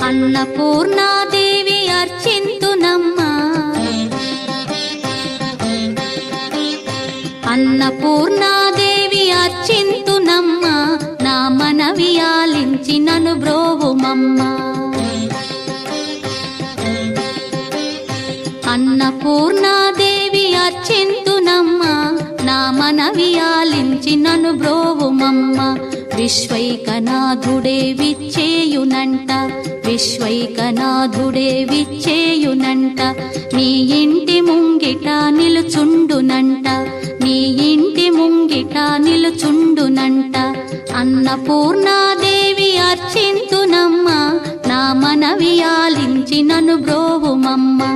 అన్నపూర్ణాదేవి అర్చింతునమ్మా, అన్నపూర్ణాదేవి అర్చింతునమ్మా, నా మనవి ఆలించి నన్ను బ్రోవుమమ్మా. అన్నపూర్ణాదేవి అర్చింతునమ్మా, నా మనవి ఆలించి నన్ను బ్రోవుమమ్మా. విశ్వైకనాథుడే విచ్చేయునంట, విశ్వైకనాథుడే విచ్చేయునంట, నీ ఇంటి ముంగిట నిలుచుండునంట, నీ ఇంటి ముంగిట నిలుచుండునంట. అన్నపూర్ణాదేవి అర్చింతునమ్మా, నా మనవి ఆలించి నన్ను బ్రోవుమమ్మా.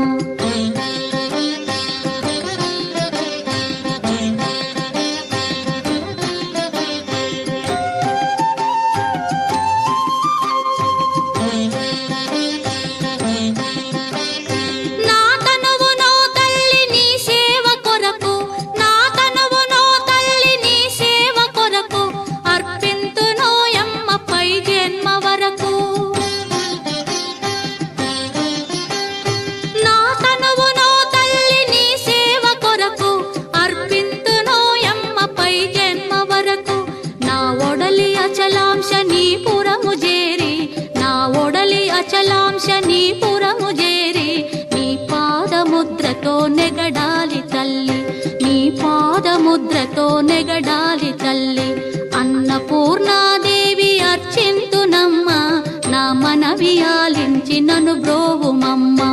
అచలాంశనీపురము చేరి నీ పాదముద్రతో నెగడాలి తల్లి, నీ పాదముద్రతో నెగడాలి తల్లి. అన్నపూర్ణాదేవి అర్చింతునమ్మా, నా మనవి ఆలించి నన్ను బ్రోవుమమ్మా.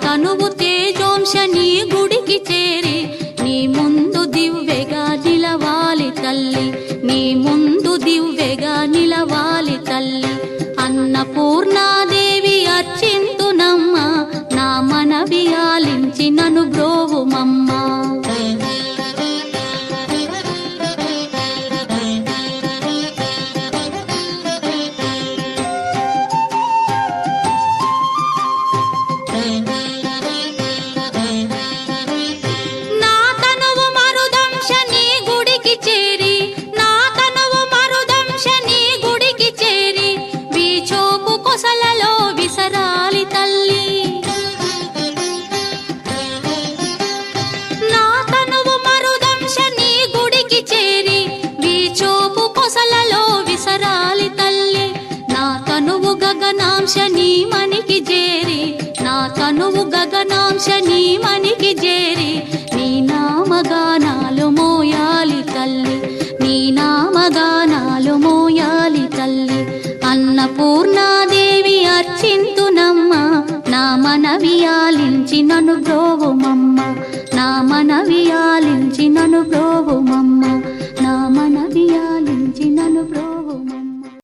తనువు తేజోంశని గుడికి చేరి నీ ముందు దివ్వెగా నిలవాలి తల్లి, నీ ముందు దివ్వెగా నిలవాలి తల్లి. అన్నపూర్ణాదేవి అర్చింతునమ్మా, నా మనవి ఆలించి నన్ను బ్రోవుమమ్మా. గగనాంశని మనికి చేరి, నా తనువు గగనాంశని మనికి చేరి నీ నామగానాలు మోయాలి తల్లి, నీ నామగానాలు మోయాలి తల్లి. అన్నపూర్ణాదేవి అర్చింతునమ్మా, నా మనవి ఆలించి నన్ను బ్రోవుమమ్మా, నా మనవి